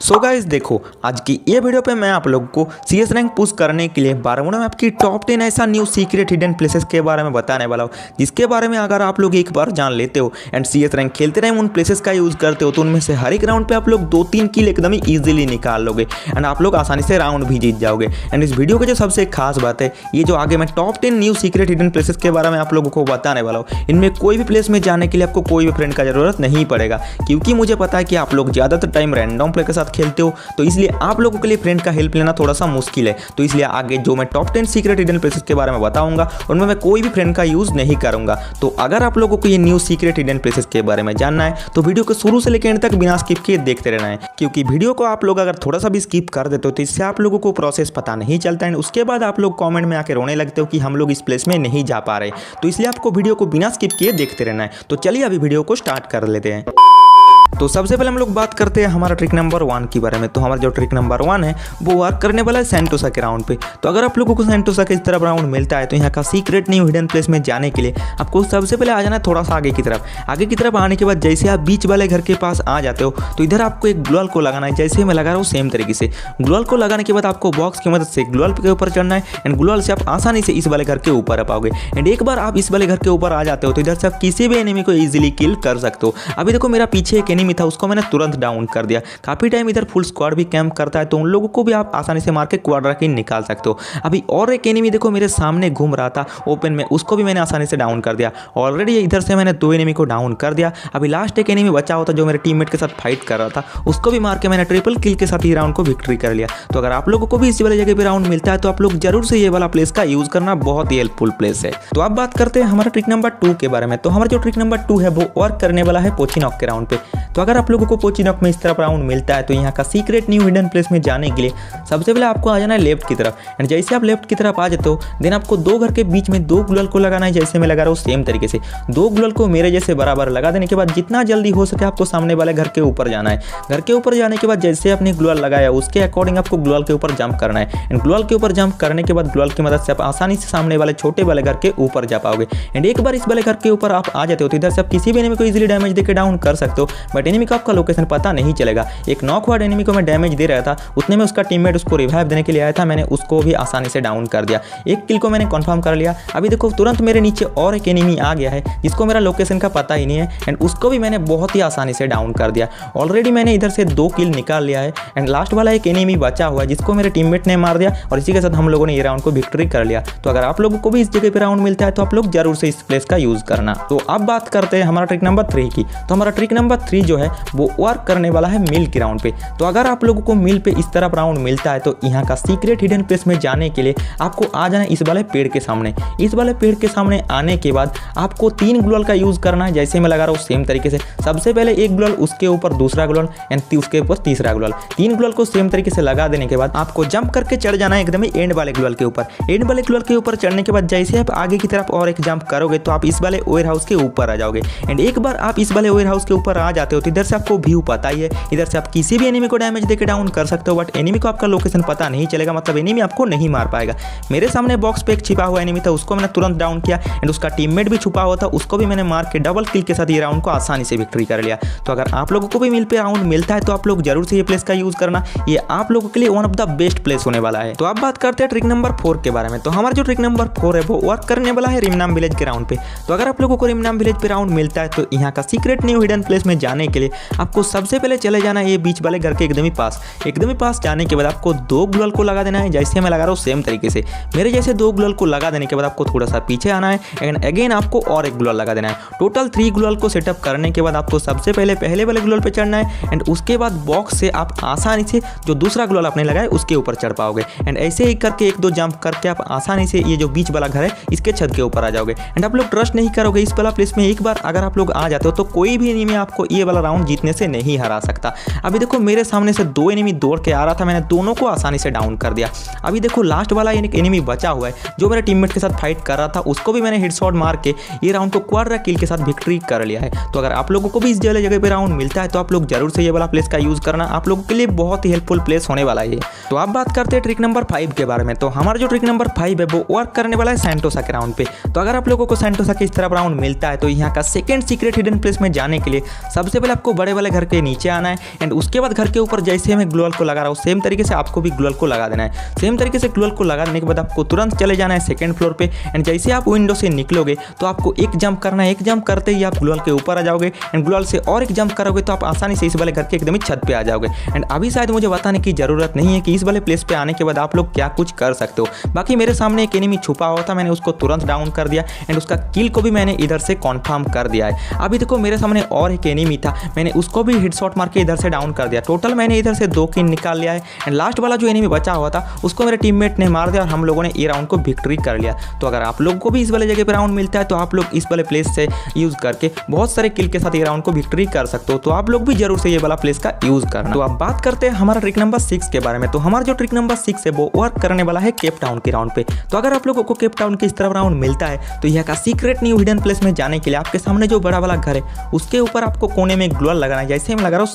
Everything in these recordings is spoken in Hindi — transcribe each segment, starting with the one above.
सो गाइस देखो, आज की ये वीडियो पे मैं आप लोगों को सीएस रैंक पुश करने के लिए 12 में आपकी टॉप 10 ऐसा न्यू सीक्रेट हिडन प्लेसेस के बारे में बताने वाला हूँ, जिसके बारे में अगर आप लोग एक बार जान लेते हो एंड सीएस रैंक खेलते रहे उन प्लेसेस का यूज़ करते हो तो उनमें से हर एक राउंड पे आप लोग 2-3 किल एकदम ही ईजिली निकाल लोगे एंड आप लोग आसानी से राउंड भी जीत जाओगे। एंड इस वीडियो की जो सबसे खास बात है, ये जो आगे मैं top 10 new secret hidden places के बारे में आप लोगों को बताने वाला हूँ, इनमें कोई भी प्लेस में जाने के लिए आपको कोई भी फ्रेंड का जरूरत नहीं पड़ेगा, क्योंकि मुझे पता है कि आप लोग ज़्यादातर टाइम रैंडम प्ले के साथ खेलते हो, तो इसलिए आप लोगों के लिए फ्रेंड का हेल्प लेना थोड़ा सा मुश्किल है। तो इसलिए आगे जो मैं टॉप 10 सीक्रेट हिडन प्लेसेस के बारे में बताऊंगा उनमें मैं कोई भी फ्रेंड का यूज़ नहीं करूंगा। तो अगर आप लोगों को ये न्यू सीक्रेट हिडन प्लेसेस के बारे में जानना है तो वीडियो को शुरू से लेकर एंड तक बिना स्किप किए देखते रहना है, क्योंकि वीडियो को आप लोग अगर थोड़ा सा भी स्किप कर देते हो तो इससे आप लोगों को प्रोसेस पता नहीं चलता है। उसके बाद आप लोग कॉमेंट में आके रोने लगते हो कि हम लोग इस प्लेस में नहीं जा पा रहे, तो इसलिए आपको वीडियो को बिना स्किप किए देखते रहना है। तो चलिए अभी वीडियो को स्टार्ट कर लेते हैं। तो सबसे पहले हम लोग बात करते हैं हमारा ट्रिक नंबर 1 के बारे में। तो हमारा जो ट्रिक नंबर 1 है वो वर्क करने वाला है सेंटोसा के राउंड पे। तो अगर आप लोगों को सेंटोसा के इस तरफ राउंड मिलता है तो यहाँ का सीक्रेट न्यू हिडन प्लेस में जाने के लिए आपको सबसे पहले आ जाना है थोड़ा सा आगे की तरफ। आगे की तरफ आने के बाद जैसे आप बीच वाले घर के पास आ जाते हो तो इधर आपको एक ग्लोअल को लगाना है, जैसे मैं लगा रहा हूँ सेम तरीके से। ग्लोअल को लगाने के बाद आपको बॉक्स की मदद से ग्लोअल के ऊपर चढ़ना है एंड ग्लोअल से आप आसानी से इस वाले घर के ऊपर आ पाओगे। एंड एक बार आप इस वाले घर के ऊपर आ जाते हो तो इधर से आप किसी भी एनिमी को ईजिली किल कर सकते हो। अभी देखो मेरा पीछे एक एनिमी था, उसको मैंने तुरंत डाउन कर दिया। काफी टाइम इधर फुल स्क्वाड भी कैंप करता है तो उन लोगों को भी आप आसानी से मार के क्वाड्रा किल निकाल सकते हो। अभी और एक एनिमी देखो मेरे सामने घूम रहा था ओपन में, उसको भी मैंने आसानी से डाउन कर दिया। ऑलरेडी इधर से मैंने 2 एनिमी को डाउन कर दिया। अभी लास्ट एक एनिमी बचा होता जो मेरे टीममेट के साथ फाइट कर रहा था, उसको भी मार के मैंने ट्रिपल किल के साथ ही राउंड को विक्ट्री कर लिया। तो अगर आप लोगों को भी इसी वाली जगह पे राउंड मिलता है तो आप लोग जरूर से ये वाला प्लेस का यूज करना, बहुत ही हेल्पफुल प्लेस है। तो अब बात करते हैं हमारा ट्रिक नंबर 2 के बारे में। तो हमारा जो ट्रिक नंबर 2 है वो वर्क करने वाला है पोचिनॉक के राउंड पे। तो अगर आप लोगों को पोचिनॉक में इस तरफ राउंड मिलता है तो यहाँ का सीक्रेट न्यू हिडन प्लेस में जाने के लिए सबसे पहले आपको आ जाना है लेफ्ट की तरफ। एंड जैसे आप लेफ्ट की तरफ आ जाते हो देन आपको 2 घर के बीच में 2 ग्लोअल को लगाना है, जैसे मैं लगा रहा हूँ सेम तरीके से। 2 ग्लोअल को मेरे जैसे बराबर लगा देने के बाद जितना जल्दी हो सके आपको सामने वाले घर के ऊपर जाना है। घर के ऊपर जाने के बाद जैसे आपने ग्लोअल लगाया उसके अकॉर्डिंग आपको ग्लोअल के ऊपर जंप करना है। एंड ग्लोअल के ऊपर जंप करने के बाद ग्लोअल की मदद से आप आसानी से सामने वाले छोटे वाले घर के ऊपर जा पाओगे। एंड एक बार इस वाले घर के ऊपर आप आ जाते हो तो इधर से आप किसी भी एनिमी को इजीली डैमेज देकर डाउन कर सकते हो, बट एनिमी का आपका लोकेशन पता नहीं चलेगा। एक नॉक हुआ एनिमी को मैं डैमेज दे रहा था, उतने में उसका टीममेट उसको रिवाइव देने के लिए आया था, मैंने उसको भी आसानी से डाउन कर दिया। एक किल को मैंने कंफर्म कर लिया। अभी देखो तुरंत मेरे नीचे और एक एनिमी आ गया है जिसको मेरा लोकेशन का पता ही नहीं है एंड उसको भी मैंने बहुत ही आसानी से डाउन कर दिया। ऑलरेडी मैंने इधर से 2 किल निकाल लिया है एंड लास्ट वाला एक एनिमी बचा हुआ है जिसको मेरे टीममेट ने मार दिया और इसी के साथ हम लोगों ने ये राउंड को विक्ट्री कर लिया। तो अगर आप लोगों को भी इस जगह पे राउंड मिलता है तो आप लोग जरूर से इस प्लेस का यूज करना। तो अब बात करते हैं हमारा ट्रिक नंबर 3 की। तो हमारा ट्रिक नंबर 3 जो है वो वर्क करने वाला है मिल के राउंड पे। तो अगर आप लोगों को मिल पे इस तरफ राउंड मिलता है तो यहाँ का सीक्रेट हिडन प्लेस में जाने के लिए आपको आ जाना है इस वाले पेड़ के सामने। इस वाले पेड़ के सामने आने के बाद आपको 3 ग्लोअल का यूज करना है, जैसे मैं लगा रहा हूँ सेम तरीके से। सबसे पहले एक ग्लोअल, उसके ऊपर दूसरा ग्लोअल एंड उसके ऊपर तीसरा ग्लोअल। 3 ग्लोअल को सेम तरीके से लगा देने के बाद आपको जंप करके चढ़ जाना है एकदम ही एंड वाले ग्लोअल के ऊपर। एंड वाले ग्लोअल के ऊपर चढ़ने के बाद जैसे आप आगे की तरफ और एक जंप करोगे तो आप इस वाले वेयर हाउस के ऊपर आ जाओगे। एंड एक बार आप इस वाले वेयर हाउस के ऊपर आ जाते हो तो इधर से आपको व्यू पता ही है, इधर से आप किसी भी एनिमी को डैमेज देकर डाउन कर सकते हो, बट एनिमी को आपका लोकेशन पता नहीं चलेगा, मतलब एनिमी आपको नहीं मार पाएगा। मेरे सामने बॉक्स पे एक छिपा हुआ एनिमी था, उसको मैंने तुरंत डाउन किया एंड उसका टीममेट भी छुपा हुआ था, उसको भी मैंने मार के डबल किल के साथ ये राउंड को आसानी से विक्ट्री कर लिया। तो अगर आप लोगों को भी मिल पे राउंड मिलता है तो आप लोग जरूर से ये प्लेस का यूज करना, ये आप लोगों के लिए one of the best place होने वाला है। तो अब बात करते हैं ट्रिक नंबर 4 के बारे में। तो हमारा जो ट्रिक नंबर 4 है वो वर्क करने वाला है रिमनाम विलेज के राउंड पे। तो अगर आप लोगों को रिमनाम विलेज पे राउंड मिलता है तो यहाँ का सीक्रेट न्यू हिडन प्लेस में जाने के लिए आपको सबसे पहले चले जाना है ये बीच वाले घर के एकदम ही पास जाने के बाद आपको 2 ग्लोअल को लगा देना है, जैसे मैं लगा रहा हूँ सेम तरीके से। मेरे जैसे 2 ग्लोअल को लगा देने के बाद आपको थोड़ा सा पीछे आना है एंड अगेन आपको और एक ग्लोअल लगा देना है। टोटल 3 ग्लोअल को सेटअप करने के बाद आपको सबसे पहले वाले ग्लोअल पे चढ़ना है एंड उसके बाद बॉक्स से आप आसानी से जो दूसरा ग्लोअल आपने लगाया उसके ऊपर चढ़ पाओगे। एंड ऐसे ही करके 1-2 जंप करके आप आसानी से ये जो बीच वाला घर है इसके छत के ऊपर आ जाओगे। एंड आप लोग ट्रस्ट नहीं करोगे, इस वाला प्लेस में एक बार अगर आप लोग आ जाते हो तो कोई भी एनिमी आपको ये वाला राउंड जीतने से नहीं हरा सकता। अभी देखो मेरे सामने से 2 एनिमी दौड़ के आ रहा था, मैंने दोनों को आसानी से डाउन कर दिया। अभी देखो लास्ट वाला एनिमी बचा हुआ है जो मेरे टीममेट के साथ फाइट कर रहा था, उसको भी मैंने हेडशॉट मार के ये राउंड को क्वाड्रा किल के साथ विक्ट्री कर लिया है। तो अगर आप लोगों को भी इस जगह पे राउंड मिलता है तो आप लोग जरूर से ये वाला प्लेस का यूज करना, आप लोगों के लिए बहुत ही हेल्पफुल प्लेस होने वाला है। तो अब बात करते हैं ट्रिक नंबर 5 के बारे में। तो हमारा जो ट्रिक नंबर 5 है वो वर्क करने वाला है सेंटोसा के राउंड पे। तो अगर आप लोगों को सेंटोसा के इस तरफ राउंड मिलता है तो यहाँ का सेकंड सीक्रेट हिडन प्लेस में जाने के लिए सबसे पहले आपको बड़े वाले घर के नीचे आना है एंड उसके बाद घर के ऊपर जैसे मैं ग्लूअल को लगा रहा हूँ सेम तरीके से आपको भी ग्लूअल को लगा देना है। सेम तरीके से ग्लूअल को लगा देने के बाद आपको तुरंत चले जाना है सेकंड फ्लोर पे एंड जैसे आप विंडो से निकलोगे तो आपको एक जंप करना है। एक जंप करते ही आप ग्लूअल के ऊपर आ जाओगे एंड ग्लूअल से और एक जंप करोगे तो आप आसानी से इस वाले घर के एकदम ही छत पे आ जाओगे। एंड अभी शायद मुझे बताने की जरूरत नहीं है कि इस वाले प्लेस पे आने के बाद आप लोग क्या कुछ कर सकते हो। बाकी मेरे सामने एक एनिमी छुपा हुआ था, मैंने उसको तुरंत डाउन कर दिया एंड उसका किल को भी मैंने इधर से कॉन्फर्म कर दिया है। अभी देखो मेरे सामने और एक एनिमी था, मैंने उसको भी हेडशॉट मार के इधर से डाउन कर दिया। टोटल मैंने इधर से 2 किल निकाल लिया है एंड लास्ट वाला जो एनिमी बचा हुआ था उसको मेरे टीममेट ने मार दिया और हम लोगों ने ये राउंड को विक्ट्री कर लिया। तो अगर आप लोगों को भी इस वाले जगह पे राउंड मिलता है तो आप लोग इस वाले प्लेस से यूज करके बहुत सारे किल के साथ ये राउंड को विक्ट्री कर सकते हो। तो आप लोग भी जरूर से ये वाला प्लेस का यूज करना। तो अब बात करते हैं हमारा ट्रिक नंबर 6 के बारे में। तो हमारा जो ट्रिक नंबर 6 है वो वर्क करने वाला है केप टाउन के राउंड पे। तो अगर आप लोगों को केप टाउन के इस तरफ राउंड मिलता है तो यह का सीक्रेट न्यू हिडन प्लेस में जाने के लिए आपके सामने जो बड़ा वाला घर है उसके ऊपर आपको कोने में ग्लूअल लगाना है। जैसे मैं लगा रहा हूँ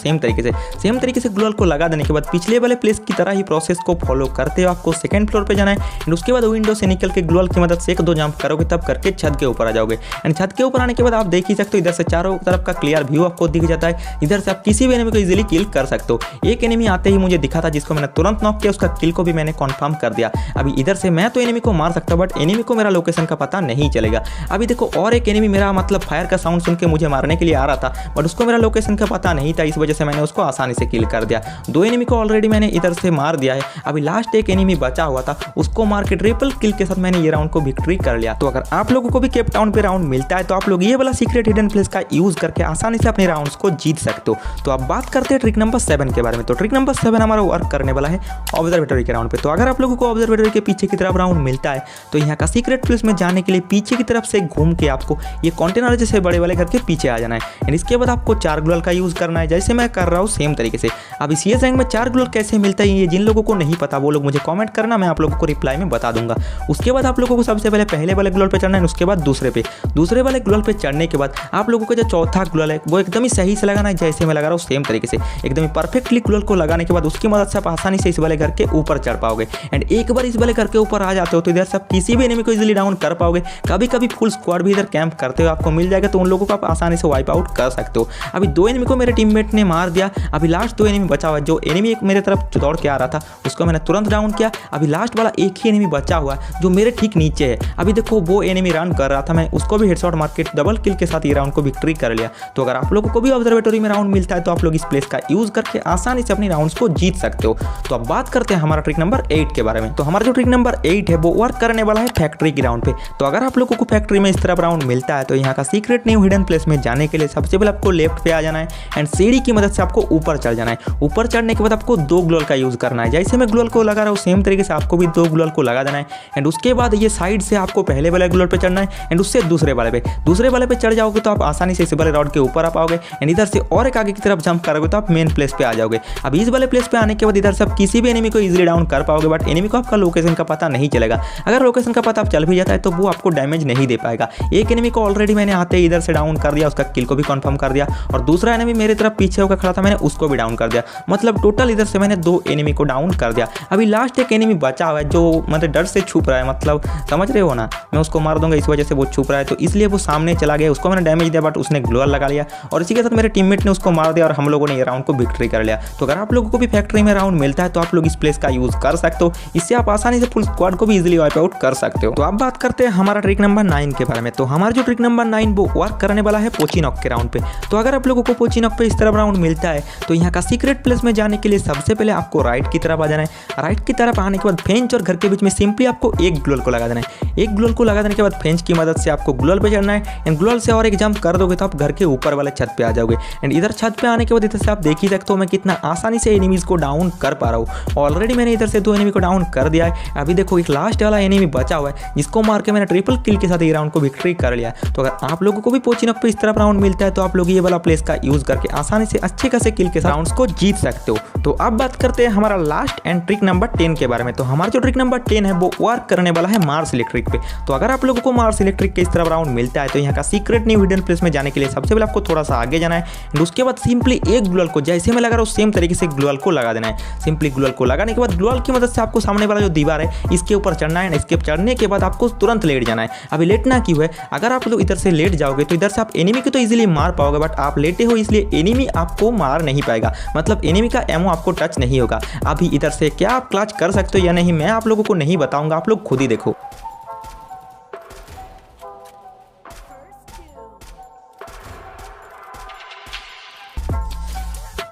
सेम तरीके से ग्लूअल को लगा देने के बाद पिछले वाले प्लेस की तरह ही प्रोसेस को फॉलो करते हुए आपको सेकंड फ्लोर पे जाना है एंड उसके बाद विंडो से निकल के ग्लूअल की मदद से 1-2 जंप करोगे तब करके छत के ऊपर आ जाओगे। एंड छत के ऊपर आने के बाद आप देख ही सकते हो इधर से चारों तरफ का क्लियर व्यू आपको दिख जाता है। इधर से आप किसी भी एनिमी को इजीली किल कर सकते हो। एक एनिमी आते ही मुझे दिखा था जिसको मैंने तुरंत नॉक किया, उसका किल को भी मैंने कन्फर्म कर दिया। अभी इधर से मैं तो एनिमी को मार सकता हूं बट एनिमी को मेरा लोकेशन का पता नहीं चलेगा। अभी देखो और एक एनिमी मेरा मतलब फायर का साउंड सुन के मुझे मारने के लिए आ रहा था बट उसको मेरा लोकेशन का पता नहीं था, इस वजह से मैंने उसको आसानी से किल कर दिया। 2 एनिमी को ऑलरेडी मैंने इधर से मार दिया है। अभी लास्ट एक एनिमी बचा हुआ था, उसको मार के ट्रिपल किल के साथ मैंने ये राउंड को विक्ट्री कर लिया। तो अगर आप लोगों को भी केप टाउन पे राउंड मिलता है तो आप लोग ये वाला सीक्रेट हिडन प्लेस का यूज करके आसानी से अपने राउंड्स को जीत सकते हो। तो अब बात करते हैं ट्रिक नंबर 7 के बारे में। तो ट्रिक नंबर 7 हमारा वर्क करने वाला है ऑब्जर्वेटरी के राउंड पे। तो अगर आप लोगों को ऑब्जर्वेटरी के पीछे की तरफ राउंड मिलता है तो यहाँ का सीक्रेट प्लेस में जाने के लिए पीछे की तरफ से घूम के आपको ये कंटेनर जैसे बड़े वाले घर के पीछे आ जाना है एंड इसके बाद आपको 4 ग्लूअल का यूज करना है जैसे मैं कर रहा हूँ सेम तरीके से। अब CS रैंक में 4 ग्लूअल कैसे मिलता है ये जिन लोगों को नहीं पता वो लोग मुझे कमेंट करना, मैं आप लोगों को रिप्लाई में बता दूंगा। उसके बाद आप लोगों को सबसे पहले वाले ग्लूअल पे चढ़ना है, उसके बाद दूसरे वाले ग्लूअल पे चढ़ने के बाद आप लोगों को जो चौथा ग्लूअल है वो एकदम ही सही से लगाना है जैसे मैं लगा रहा हूँ सेम तरीके से एकदम ही परफेक्टली ग्लूअल को लगाने के बाद उसकी मदद से आप आसानी से इस वाले घर के ऊपर चढ़ पाओगे। एंड एक बार इस वाले घर के ऊपर आ जाते हो तो इधर से आप किसी भी एनिमी को इजीली डाउन कर पाओगे। कभी कभी फुल स्क्वाड भी इधर कैंप करते हुए आपको मिल जाएगा तो उन लोगों को आप आसानी से वाइप आउट कर सकते हो। अभी 2 एनिमी को मेरे टीममेट ने मार दिया। अभी लास्ट 2 एनिमी बचा हुआ है। जो एनिमी एक मेरे तरफ दौड़ के आ रहा था उसको मैंने तुरंत डाउन किया। अभी लास्ट वाला एक ही एनिमी बचा हुआ है जो मेरे ठीक नीचे है। अभी देखो वो एनिमी रन कर रहा था, मैं उसको भी हेडशॉट मार के डबल किल के साथ ये राउंड को विक्ट्री कर लिया। तो अगर आप लोगों को भी ऑब्जर्वेटरी में राउंड मिलता है तो आप लोग इस प्लेस का यूज करके आसानी से अपनी राउंड्स को जीत सकते हो। तो अब बात करते हैं हमारा ट्रिक नंबर 8 के बारे में। तो हमारा जो ट्रिक नंबर 8 है वो वर्क करने वाला है फैक्ट्री की राउंड पे। तो अगर आप लोगों को फैक्ट्री में इस तरफ राउंड मिलता है तो यहाँ का सीक्रेट न्यू हिडन प्लेस में जाने के लिए सबसे पहले आपको लेफ्ट पे आ जाना है एंड सीढ़ी की मदद से आपको ऊपर चढ़ जाना है। ऊपर चढ़ने के बाद आपको 2 ग्लूअल का यूज करना है। जैसे मैं ग्लूअल को लगा रहा हूँ सेम तरीके से आपको भी 2 ग्लूअल को लगा देना है एंड उसके बाद ये साइड से आपको पहले वाले ग्लूअल पे चढ़ना है एंड उससे दूसरे वाले पे चढ़ जाओगे तो आप आसानी से इस वाले रॉड के ऊपर आ पाओगे एंड इधर से और एक आगे की तरफ जंप करोगे तो आप मेन प्लेस पे आ जाओगे। अब इस वाले प्लेस पे आने के बाद इधर से आप किसी भी एनिमी को इजीली डाउन कर पाओगे बट एनिमी को आपका लोकेशन का पता नहीं चलेगा। अगर लोकेशन का पता आप चल भी जाता है तो वो आपको डैमेज नहीं दे पाएगा। एक एनिमी को ऑलरेडी मैंने आते ही इधर से डाउन कर दिया, उसका किल को भी कंफर्म कर दिया और दूसरा एनिमी मेरे तरफ पीछे होकर खड़ा था, मैंने उसको भी डाउन कर दिया। मतलब टोटल इधर से मैंने 2 एनिमी को डाउन कर दिया। अभी लास्ट एक एनिमी बचा हुआ है जो मतलब डर से छुप रहा है, मतलब समझ रहे हो ना, मैं उसको मार दूंगा इस वजह से वो छुप रहा है तो इसलिए वो सामने चला गया। उसको मैंने डैमेज दिया बट उसने ग्लूअल लगा लिया और इसी के साथ मेरे टीममेट ने उसको मार दिया और हम लोगों ने ये राउंड को विक्ट्री कर लिया। तो अगर आप लोगों को भी फैक्ट्री में राउंड मिलता है तो आप लोग इस प्लेस का यूज कर सकते हो। इससे आप आसानी से फुल स्क्वाड को भी इजीली वाइप आउट कर सकते हो। तो अब बात करते हैं हमारा ट्रिक नंबर 9 के बारे में। तो हमारा जो ट्रिक नंबर 9 वो वर्क करने वाला है पोचिनॉक के राउंड पे। तो अगर आप लोगों को पोचिनॉक पे इस तरफ राउंड मिलता है तो यहाँ का सीक्रेट प्लेस में जाने के लिए सबसे पहले आपको राइट की तरफ आ जाना है। राइट की तरफ आने के बाद फेंच और घर के बीच में सिंपली आपको एक ग्लूअल को लगा देना है। एक ग्लूअल को लगा देने के बाद फेंच की मदद से आपको ग्लूअल पे चढ़ना है एंड ग्लूअल से और एक जंप कर दोगे तो आप घर के ऊपर वाले छत पे आ जाओगे। एंड इधर छत पे आने के बाद इधर से आप देख ही सकते हो मैं कितना आसानी से एनिमीज को डाउन कर पा रहा हूँ। ऑलरेडी मैंने इधर से 2 एनिमी को डाउन कर दिया है। अभी देखो एक लास्ट वाला एनिमी बचा हुआ है जिसको मार के मैंने ट्रिपल किल के साथ ये राउंड को विक्ट्री कर लिया। तो अगर आप लोगों को भी पोचिनॉक पे इस तरफ राउंड मिलता है तो आप लोग ये वाला प्लेस का यूज करके आसानी से अच्छे खासे किल के साथ राउंड्स को जीत सकते हो। तो अब बात करते हैं हमारा लास्ट एंड ट्रिक नंबर 10 के बारे में। तो हमारा जो ट्रिक नंबर 10 है वो वर्क करने वाला है मार्स इलेक्ट्रिक पे। तो अगर आप लोगों को मार्स इलेक्ट्रिक के इस तरफ राउंड मिलता है तो यहाँ का सीक्रेट न्यू हिडन प्लेस में जाने के लिए सबसे पहले आपको थोड़ा सा आगे जाना है। उसके बाद सिंपली एक ग्लूअल को जैसे मैं लगा रहा हूँ सेम तरीके से ग्लूअल को लगा देना है। सिंपली ग्लूअल को लगाने के बाद ग्लूअल की मदद से आपको सामने वाला जो दीवार है इसके ऊपर चढ़ना है। इसके चढ़ने के बाद आपको तुरंत लेट जाना है। अभी लेटना क्यों है, अगर आप लोग इधर से लेट जाओगे तो इधर से आप एनिमी को तो इजीली मार पाओगे बट आप आप लेटे हो इसलिए एनिमी आपको मार नहीं पाएगा, मतलब एनिमी का एमो आपको टच नहीं होगा। अभी इधर से क्या आप क्लच कर सकते हो या नहीं मैं आप लोगों को नहीं बताऊंगा, आप लोग खुद ही देखो।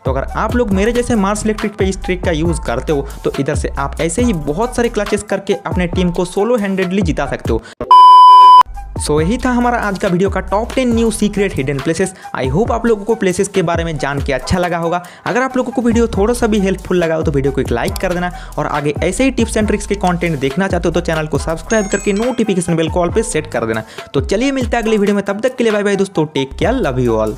तो अगर आप लोग मेरे जैसे मार्स इलेक्ट्रिक पे इस ट्रिक का यूज़ करते हो तो इधर से आप ऐसे ही बहुत सारे क्लचेस करके अपने टीम को सोलो हैंडेडली जिता सकते हो। सो यही था हमारा आज का वीडियो का top 10 new secret hidden places. I hope आप लोगों को प्लेसेस के बारे में जान के अच्छा लगा होगा। अगर आप लोगों को वीडियो थोड़ा सा भी हेल्पफुल लगा हो तो वीडियो को एक लाइक कर देना, और आगे ऐसे ही टिप्स एंड ट्रिक्स के कंटेंट देखना चाहते हो तो चैनल को सब्सक्राइब करके नोटिफिकेशन बेल कॉल पे सेट कर देना। तो चलिए मिलते हैं अगली वीडियो में, तब तक के लिए बाय बाय दोस्तों, take care, love you all.